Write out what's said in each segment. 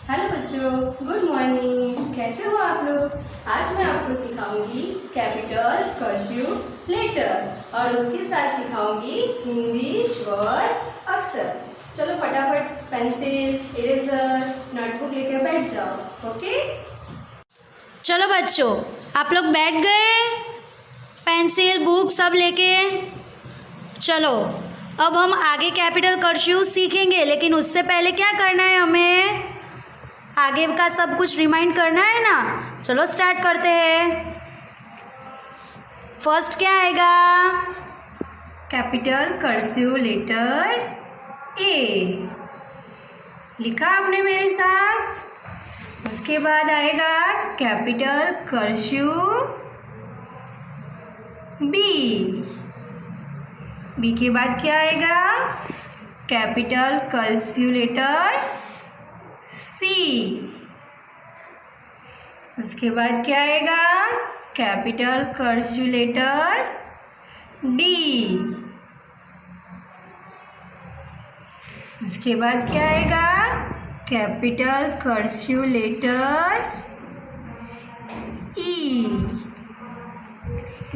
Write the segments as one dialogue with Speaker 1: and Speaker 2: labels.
Speaker 1: Hello बच्चों, good morning. कैसे हो आप लोग? आज मैं आपको सिखाऊंगी कैपिटल, कर्सिव, लेटर और उसके साथ सिखाऊंगी हिंदी स्वर, अक्षर। चलो फटाफट पेंसिल, इरेजर, नोटबुक लेकर बैठ जाओ। ओके,
Speaker 2: चलो बच्चों, आप लोग बैठ गए? पेंसिल, बुक सब लेके? चलो अब हम आगे कैपिटल कर्सिव सीखेंगे, लेकिन उससे पहले क्या करना है, हमें आगे का सब कुछ रिमाइंड करना है ना। चलो स्टार्ट करते हैं। फर्स्ट क्या आएगा?
Speaker 1: Capital cursive letter A. लिखा आपने मेरे साथ? उसके बाद आएगा कैपिटल कर्सिव बी। बी के बाद क्या आएगा? Capital cursive letter C. उसके बाद क्या आएगा? Capital cursive letter D. उसके बाद क्या आएगा? Capital cursive letter E.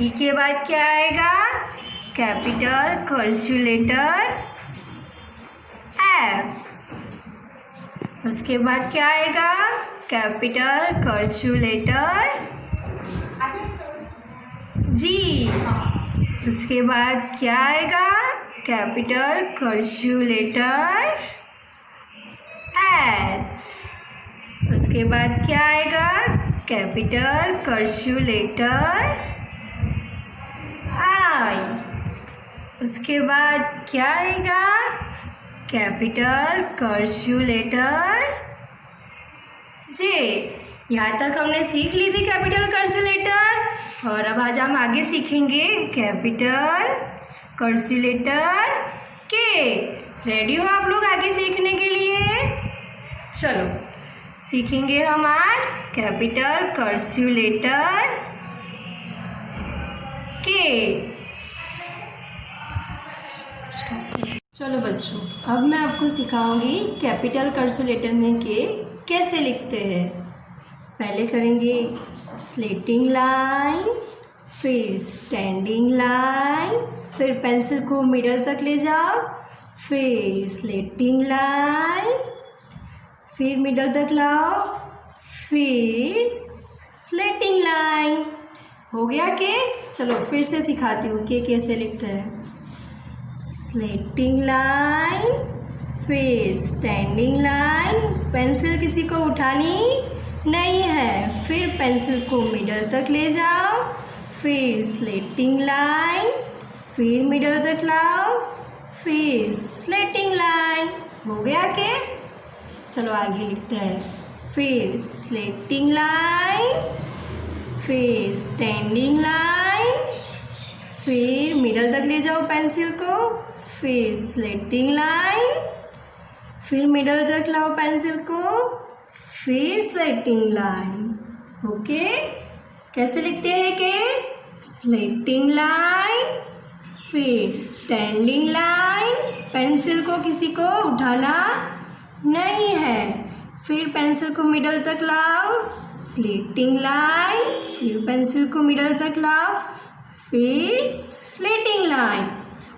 Speaker 1: E के बाद क्या आएगा? Capital cursive letter F. उसके बाद क्या आएगा? Capital cursive letter G. उसके बाद क्या आएगा? Capital cursive letter H. उसके बाद क्या आएगा? Capital cursive letter I. उसके बाद क्या आएगा? Capital cursive letter J. यहाँ तक हमने सीख ली थी कैपिटल कर्सिव लेटर, और अब आज हम आगे सीखेंगे कैपिटल कर्सिव लेटर के। रेडी हो आप लोग आगे सीखने के लिए? चलो सीखेंगे हम आज कैपिटल कर्सिव लेटर के। चलो बच्चों, अब मैं आपको सिखाऊंगी कैपिटल कर्सिव लेटर में के कैसे लिखते हैं। पहले करेंगे स्लेटिंग लाइन, फिर स्टैंडिंग लाइन, फिर पेंसिल को मिडल तक ले जाओ, फिर स्लेटिंग लाइन, फिर मिडल तक लाओ, फिर स्लेटिंग लाइन। हो गया के? चलो फिर से सिखाती हूँ के कैसे लिखते हैं। स्लेटिंग लाइन, फिर स्टैंडिंग लाइन, पेंसिल किसी को उठानी नहीं है, फिर पेंसिल को मिडल तक ले जाओ, फिर स्लेटिंग लाइन, फिर मिडल तक लाओ, फिर स्लेटिंग लाइन। हो गया के? चलो आगे लिखते हैं। फिर स्लेटिंग लाइन, फिर स्टैंडिंग लाइन, फिर मिडल तक ले जाओ पेंसिल को, फिर स्लेटिंग लाइन, फिर मिडल तक लाओ पेंसिल को, फिर स्लेटिंग लाइन। ओके, कैसे लिखते हैं के? स्लेटिंग लाइन, फिर स्टैंडिंग लाइन, पेंसिल को किसी को उठाना नहीं है, फिर पेंसिल को मिडल तक लाओ, स्लेटिंग लाइन, फिर पेंसिल को मिडल तक लाओ, फिर स्लेटिंग लाइन।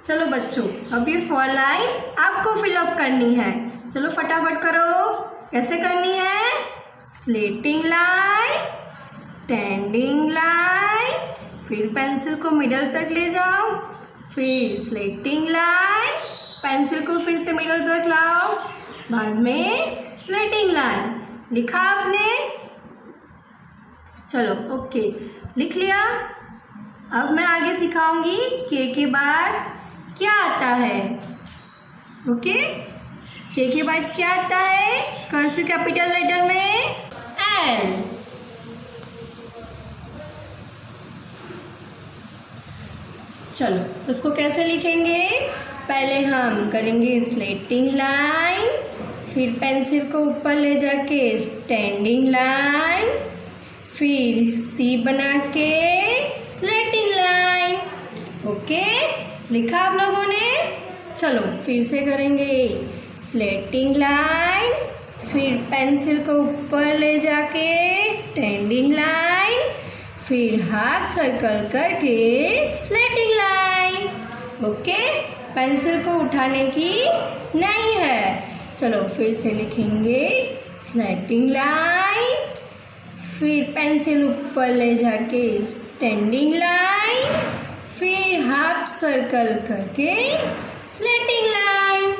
Speaker 1: चलो बच्चों, अब ये 4 लाइन आपको फिलअप करनी है। चलो फटाफट करो। कैसे करनी है? स्लेटिंग लाइन, स्टैंडिंग लाइन, फिर पेंसिल को मिडल तक ले जाओ, फिर स्लेटिंग लाइन, पेंसिल को फिर से मिडल तक लाओ, बाद में स्लेटिंग लाइन। लिखा आपने? चलो ओके, लिख लिया। अब मैं आगे सिखाऊंगी के बाद क्या आता है। ओके, के बाद क्या आता है कर्सिव कैपिटल लेटर में? एल। चलो उसको कैसे लिखेंगे? पहले हम करेंगे स्लेटिंग लाइन, फिर पेंसिल को ऊपर ले जाके स्टैंडिंग लाइन, फिर सी बना के स्लेटिंग लाइन। ओके, लिखा आप लोगों ने? चलो फिर से करेंगे स्लेटिंग लाइन, फिर पेंसिल को ऊपर ले जाके स्टैंडिंग लाइन, फिर हाफ सर्कल करके स्लेटिंग लाइन। ओके, पेंसिल को उठाने की नहीं है। चलो फिर से लिखेंगे स्लेटिंग लाइन, फिर पेंसिल ऊपर ले जाके स्टैंडिंग लाइन, फिर हाफ सर्कल करके स्लेटिंग लाइन।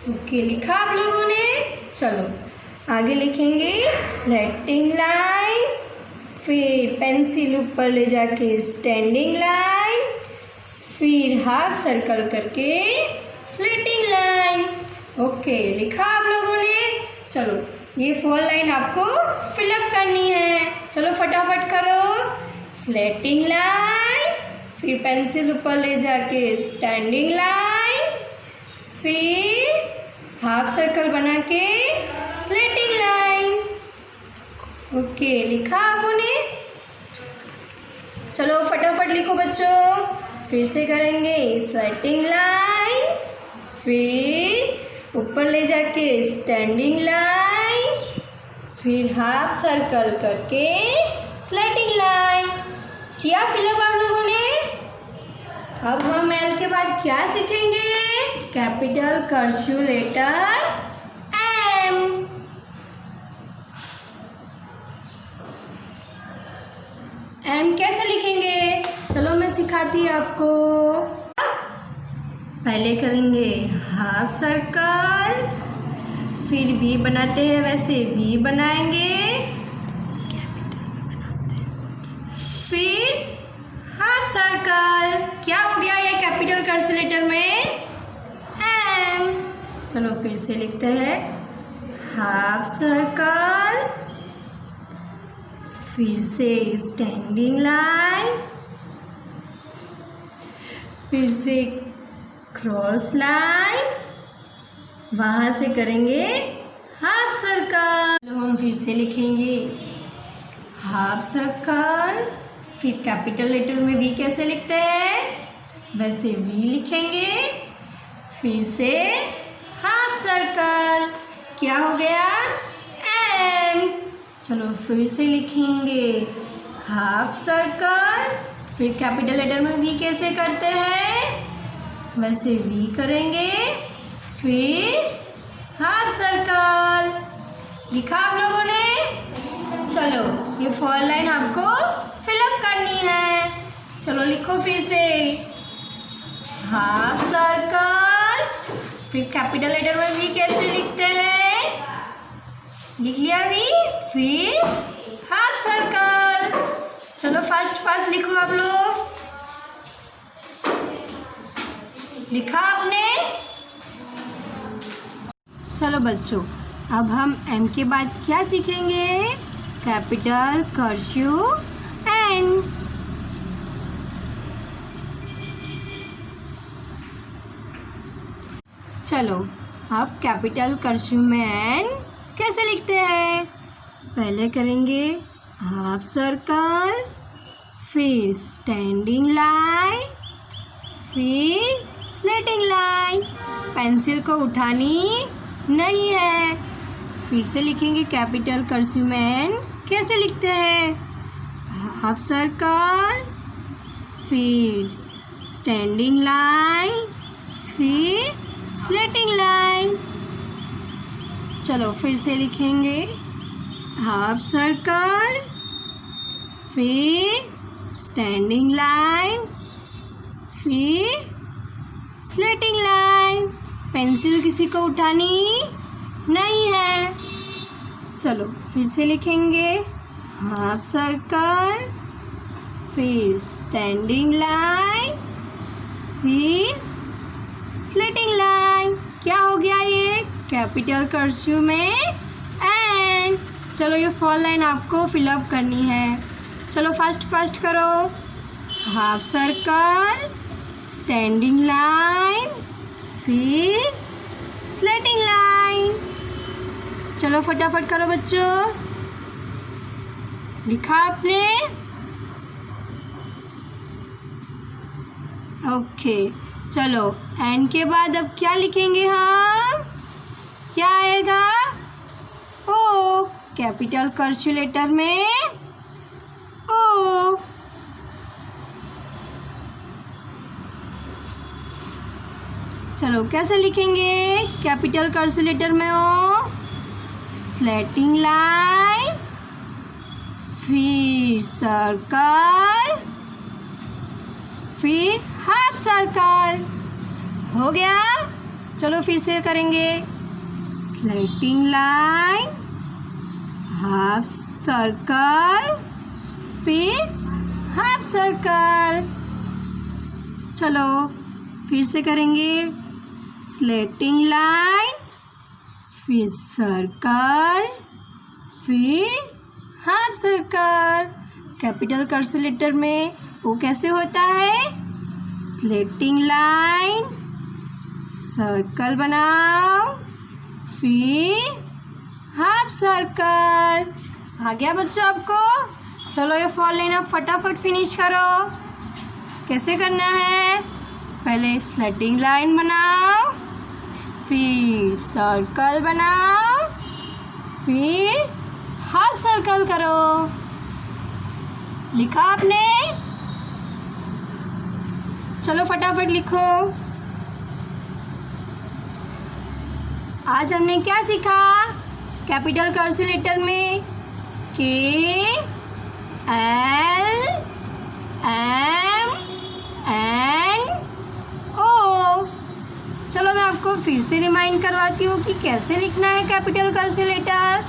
Speaker 1: ओके, लिखा आप लोगों ने। चलो आगे लिखेंगे स्लेटिंग लाइन, फिर पेंसिल ऊपर ले जाके स्टैंडिंग लाइन, फिर हाफ सर्कल करके स्लेटिंग लाइन। ओके, लिखा आप लोगों ने। चलो ये 4 लाइन आपको फिलअप करनी है। चलो फटाफट करो। स्लेटिंग लाइन, फिर पेंसिल ऊपर ले जाके स्टैंडिंग लाइन, फिर हाफ सर्कल बना के स्लेटिंग लाइन। ओके, लिखा आपने। चलो फटाफट लिखो बच्चों। फिर से करेंगे स्लेटिंग लाइन, फिर ऊपर ले जाके स्टैंडिंग लाइन, फिर हाफ सर्कल करके स्लेटिंग लाइन। किया फिलअप आप लोगों ने। अब हम एल के बाद क्या सीखेंगे? Capital cursive letter M. M कैसे लिखेंगे? चलो मैं सिखाती हूँ आपको। पहले करेंगे हाफ सर्कल, फिर वी बनाते हैं वैसे वी बनाएंगे, फिर हाफ सर्कल। क्या हो गया ये कैपिटल कर्सिव लेटर में? एम। चलो फिर से लिखते हैं हाफ सर्कल, फिर से स्टैंडिंग लाइन, फिर से क्रॉस लाइन, वहाँ से करेंगे हाफ सर्कल। तो हम फिर से लिखेंगे हाफ सर्कल, फिर कैपिटल लेटर में वी कैसे लिखते हैं वैसे वी लिखेंगे, फिर से हाफ सर्कल। क्या हो गया? एम। चलो फिर से लिखेंगे हाफ सर्कल, फिर कैपिटल लेटर में वी कैसे करते हैं वैसे वी करेंगे, फिर हाफ सर्कल। लिखा आप लोगों ने। चलो ये 4 लाइन आपको फिलअप करनी है। चलो लिखो फिर से हाफ सर्कल, फिर कैपिटल लेटर में वी कैसे लिखते हैं, लिख लिया वी, फिर हाफ सर्कल। चलो फास्ट लिखो आप लोग। लिखा आपने? चलो बच्चों, अब हम एम के बाद क्या सीखेंगे? Capital cursive N. चलो अब कैपिटल कर्सिव में एन कैसे लिखते हैं? पहले करेंगे हाफ सर्कल, फिर स्टैंडिंग लाइन, फिर स्लेटिंग लाइन। पेंसिल को उठानी नहीं है। फिर से लिखेंगे कैपिटल कर्सिव में एन कैसे लिखते हैं? हाफ सर्कल, फिर स्टैंडिंग लाइन, फिर स्लेटिंग लाइन। चलो फिर से लिखेंगे हाफ सर्कल, फिर स्टैंडिंग लाइन, फिर स्लेटिंग लाइन। पेंसिल किसी को उठानी नहीं है। चलो फिर से लिखेंगे हाफ सर्कल, फिर स्टैंडिंग लाइन, फिर स्लेटिंग लाइन। क्या हो गया ये? कैपिटल कर्सिव में एन। चलो ये 4 लाइन आपको फिलअप करनी है। चलो फास्ट करो। हाफ सर्कल, स्टैंडिंग लाइन, फिर स्लेटिंग लाइन। चलो फटाफट करो बच्चों। लिखा आपने? ओके, चलो एन के बाद अब क्या लिखेंगे हम? क्या आएगा? कैपिटल कर्सिव लेटर में ओ। चलो कैसे लिखेंगे कैपिटल कर्सिव लेटर में ओ? स्लैटिंग लाइन, फिर सर्कल, फिर हाफ सर्कल। हो गया। चलो फिर से करेंगे। स्लैटिंग लाइन, हाफ सर्कल, फिर हाफ सर्कल। चलो फिर से करेंगे। स्लैटिंग लाइन, फिर सर्कल, फिर half circle. Capital cursive letter में वो कैसे होता है? स्लैटिंग लाइन, सर्कल बनाओ, फिर हाफ सर्कल। आ गया बच्चों आपको? चलो ये फॉर लाइन अब फटाफट फिनिश करो। कैसे करना है? पहले स्लैटिंग लाइन बनाओ, फिर सर्कल बनाओ, फिर हाफ सर्कल करो। लिखा आपने? चलो फटाफट लिखो। आज हमने क्या सीखा कैपिटल कर्सिव लेटर में? के एल एम एन ओ। चलो मैं आपको फिर से रिमाइंड करवाती हूँ कि कैसे लिखना है कैपिटल कर्सिव लेटर।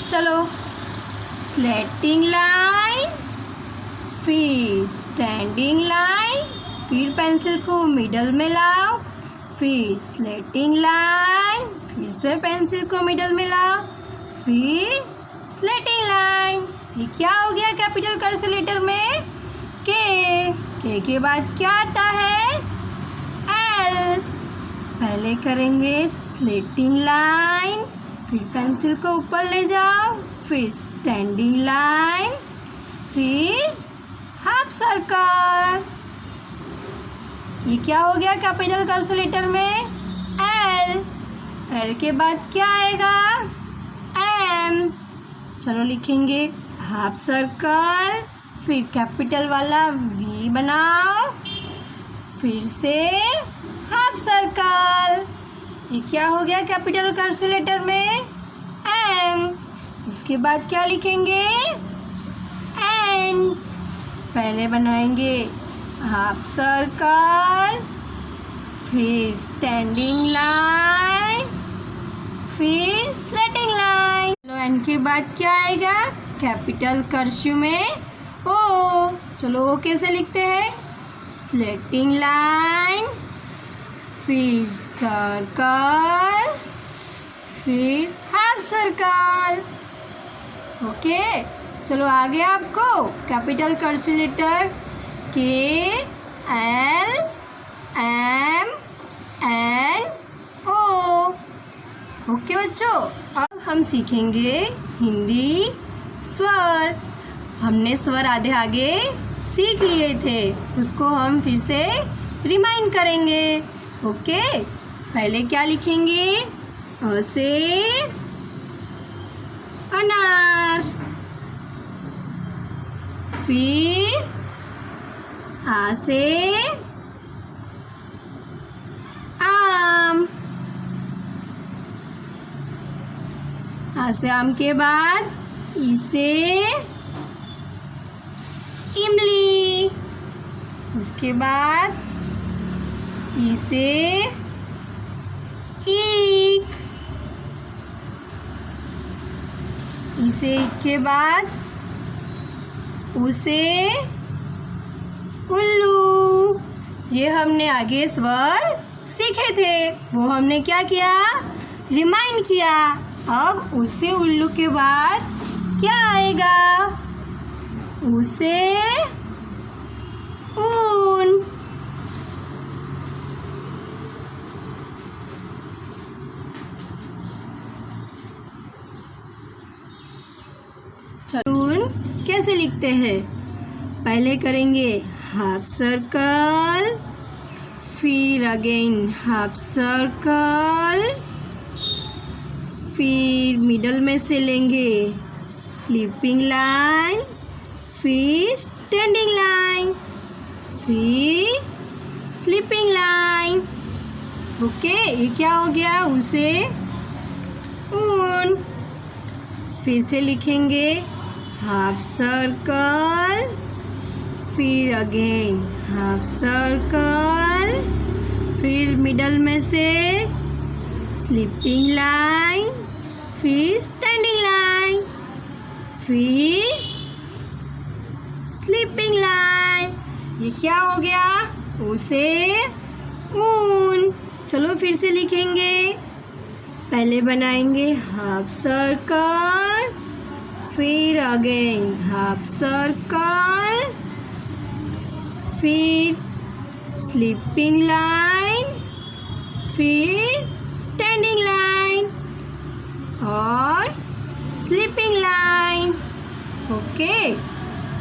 Speaker 1: चलो स्लैटिंग लाइन, फिर स्टैंडिंग लाइन, फिर पेंसिल को मिडल में लाओ, फिर स्लैटिंग लाइन, फिर से पेंसिल को मिडल में लाओ, फिर स्लैटिंग लाइन। ये क्या हो गया कैपिटल कर्सिव लेटर में? के के बाद क्या आता है? एल। पहले करेंगे स्लैटिंग लाइन, फिर पेंसिल को ऊपर ले जाओ, फिर स्टैंडिंग लाइन, फिर हाफ सर्कल। ये क्या हो गया कैपिटल कर्सिव लेटर में? एल। एल के बाद क्या आएगा? एम। चलो लिखेंगे हाफ सर्कल, फिर कैपिटल वाला वी बनाओ, फिर से हाफ सर्कल। ये क्या हो गया कैपिटल कर्सिव लेटर में? एम। उसके बाद क्या लिखेंगे? एन। पहले बनाएंगे हाफ सर्कल, फिर स्टैंडिंग लाइन, फिर स्लैटिंग लाइन। एन के बाद क्या आएगा कैपिटल कर्सिव में? ओ। चलो वो कैसे लिखते हैं? स्लैटिंग लाइन, फिर सर्कल, फिर हाफ सर्कल। ओके। चलो आ गया आपको capital cursive letter K L M N O. Okay बच्चों, अब हम सीखेंगे हिंदी स्वर। हमने स्वर आधे आगे सीख लिए थे, उसको हम फिर से रिमाइंड करेंगे। ओके। पहले क्या लिखेंगे? अ से अनार, फिर आ से आम, आ से आम के बाद ई से इमली, उसके बाद ई से ईख, ई से ईख के बाद उ से उल्लू। ये हमने आगे स्वर सीखे थे, वो हमने क्या किया? रिमाइंड किया। अब उससे उल्लू के बाद क्या आएगा? उसे ऊन। ऊन कैसे लिखते हैं? पहले करेंगे हाफ सर्कल, फिर अगेन हाफ सर्कल, फिर मिडल में से लेंगे स्लीपिंग लाइन, फिर स्टैंडिंग लाइन, फिर स्लीपिंग लाइन। ओके, ये क्या हो गया? उसे ऊन। फिर से लिखेंगे हाफ सर्कल, फिर अगेन हाफ सर्कल, फिर मिडल में से स्लीपिंग लाइन, फिर स्टैंडिंग लाइन, फिर स्लीपिंग लाइन। ये क्या हो गया? उसे ऊन। चलो फिर से लिखेंगे। पहले बनाएंगे हाफ सर्कल, फिर अगेन हाफ सर्कल, फिर स्लीपिंग लाइन, फिर स्टैंडिंग लाइन और स्लीपिंग लाइन। ओके,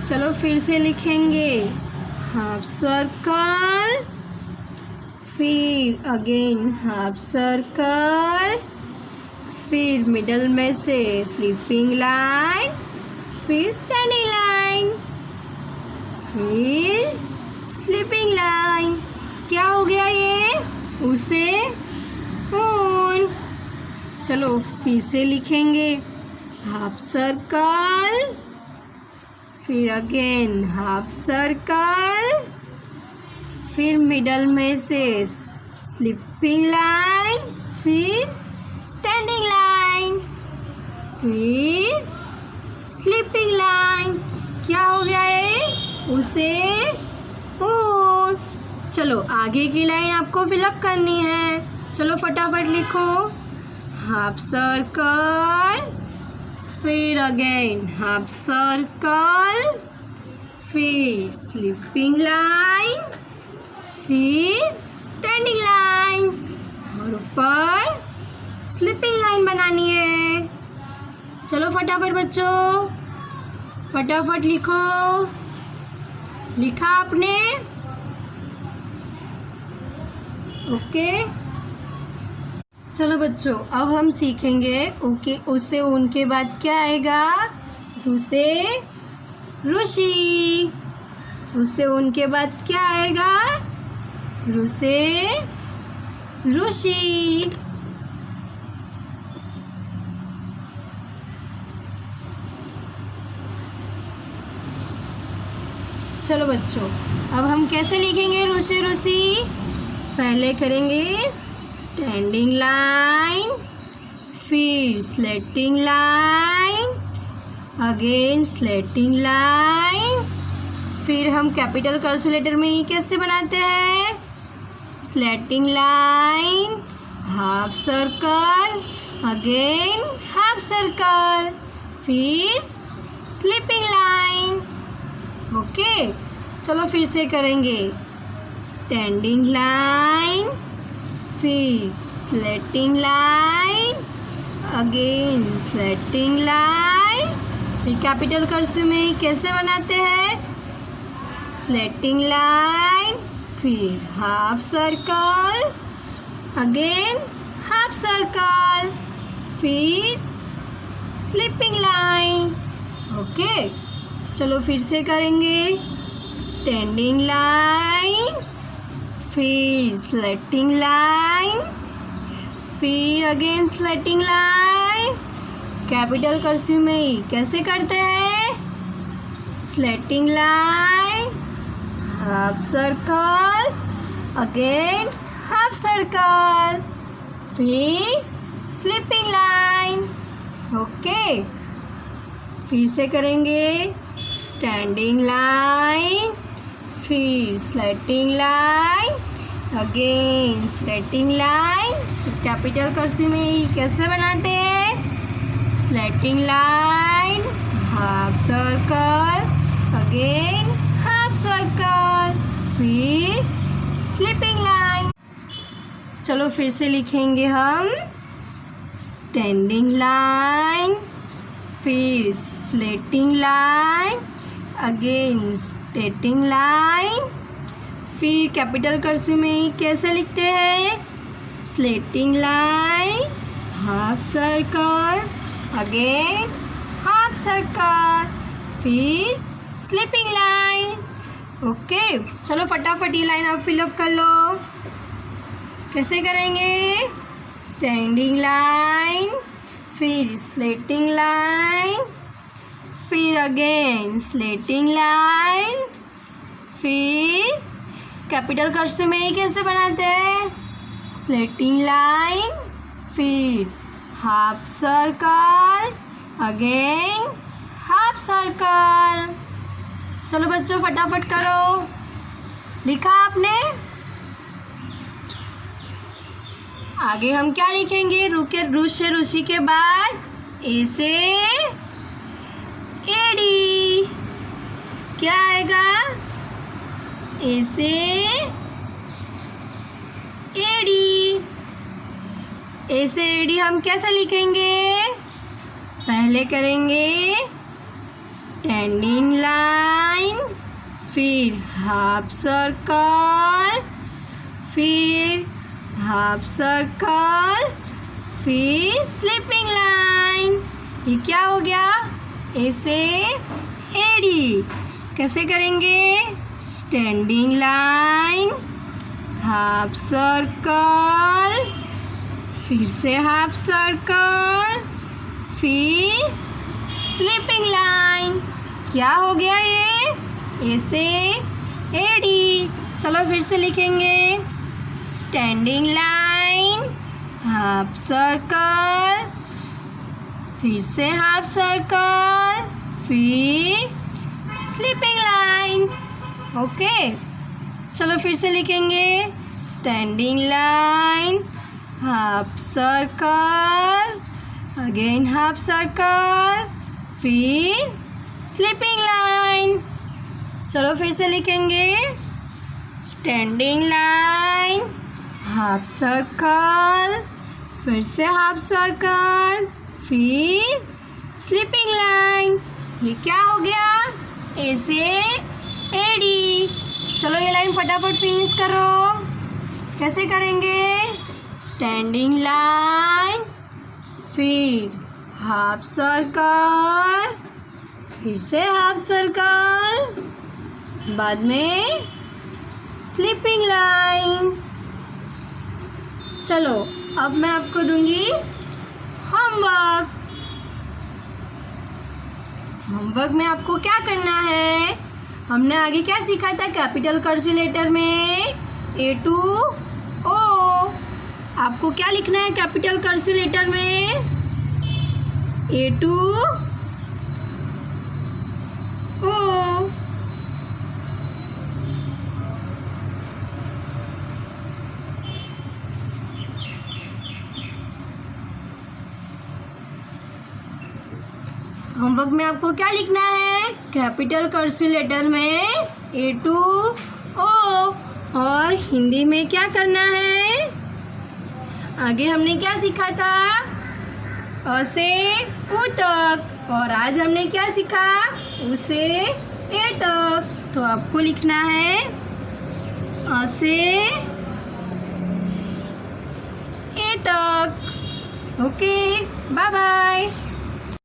Speaker 1: चलो फिर से लिखेंगे हाफ सर्कल, फिर अगेन हाफ सर्कल, फिर मिडल में से स्लीपिंग लाइन, फिर स्टैंडिंग लाइन, फिर स्लीपिंग लाइन। क्या हो गया ये? उसे ऊन। चलो फिर से लिखेंगे हाफ सर्कल, फिर अगेन हाफ सर्कल, फिर मिडल में से स्लीपिंग लाइन, फिर स्टैंडिंग लाइन, फिर स्लीपिंग लाइन। क्या हो गया ये? उसे ऊन। चलो आगे की लाइन आपको फिलअप करनी है। चलो फटाफट लिखो हाफ सर्कल, फिर अगेन हाफ सर्कल, फिर स्लीपिंग लाइन, फिर स्टैंडिंग लाइन और ऊपर स्लीपिंग लाइन बनानी है। चलो फटाफट बच्चों, फटाफट लिखो। लिखा आपने? ओके, चलो बच्चों अब हम सीखेंगे ओके उससे उनके बाद क्या आएगा? रुसे रुशी। उससे उनके बाद क्या आएगा? रुसे रुशी। चलो बच्चों अब हम कैसे लिखेंगे रुसे रुसी? पहले करेंगे स्टैंडिंग लाइन, फिर slanting line, again slanting line. फिर हम कैपिटल कर्सिव लेटर में ही कैसे बनाते हैं? Slanting line, half circle, again half circle, फिर स्लीपिंग लाइन। ओके, चलो फिर से करेंगे स्टैंडिंग लाइन, फिर slanting line, again slanting line. फिर कैपिटल कर्सिव में कैसे बनाते हैं? स्लेटिंग लाइन, फिर half circle, again half circle, फिर स्लीपिंग लाइन। ओके, चलो फिर से करेंगे स्टैंडिंग लाइन, फिर स्लेटिंग लाइन, फिर again slanting line. Capital cursive में ही कैसे करते हैं? Slanting line, half circle, again half circle, फिर स्लीपिंग लाइन। ओके, फिर से करेंगे स्टैंडिंग लाइन, फिर slanting line, again slanting line. Capital cursive में ही कैसे बनाते हैं? Slanting line, half circle, again half circle, फिर स्लीपिंग लाइन। चलो फिर से लिखेंगे हम स्टैंडिंग लाइन, फिर slanting line, again slanting line. फिर कैपिटल कर्सिव में कैसे लिखते हैं? Slanting line, half circle, again half circle, फिर स्लीपिंग लाइन। ओके, चलो फटाफट ये लाइन आप फिलअप कर लो। कैसे करेंगे? स्टैंडिंग लाइन, फिर स्लेटिंग लाइन, फिर अगेन स्लेटिंग लाइन, फिर कैपिटल कर्सिव में ही कैसे बनाते हैं? स्लेटिंग लाइन, फिर half circle, again half circle. चलो बच्चों फटाफट करो। लिखा आपने? आगे हम क्या लिखेंगे? ऋषि के बाद ए से एडी। क्या आएगा? ए से एडी। ए से एडी हम कैसे लिखेंगे? पहले करेंगे स्टैंडिंग लाइन, फिर हाफ सर्कल, फिर हाफ सर्कल, फिर स्लीपिंग लाइन। ये क्या हो गया? ए से एडी। कैसे करेंगे? स्टैंडिंग लाइन, हाफ सर्कल, फिर से हाफ सर्कल, फिर स्लीपिंग लाइन। क्या हो गया ये? ए से एडी। चलो फिर से लिखेंगे। स्टैंडिंग लाइन, हाफ सर्कल, फिर से हाफ सर्कल, फिर स्लीपिंग लाइन। ओके, चलो फिर से लिखेंगे। Standing line, half circle, again half circle, फिर स्लीपिंग लाइन। चलो फिर से लिखेंगे। स्टैंडिंग लाइन, हाफ सर्कल, फिर से हाफ सर्कल, फिर स्लीपिंग लाइन। ये क्या हो गया? ए से एडी। चलो ये लाइन फटाफट फिनिश करो। कैसे करेंगे? स्टैंडिंग लाइन, फिर हाफ सर्कल, फिर से हाफ सर्कल, बाद में स्लीपिंग लाइन। चलो अब मैं आपको दूंगी होमवर्क। होमवर्क में आपको क्या करना है? हमने आगे क्या सीखा था कैपिटल कर्सिव लेटर में? ए टू ओ। आपको क्या लिखना है कैपिटल कर्सिव लेटर में? ए टू ओ। होमवर्क में आपको क्या लिखना है? कैपिटल कर्सिव लेटर में ए टू ओ। और हिंदी में क्या करना है? आगे हमने क्या सीखा था? अ से उ तक। और आज हमने क्या सीखा? उ से ए तक। तो आपको लिखना है अ से ए तक। Okay, bye bye.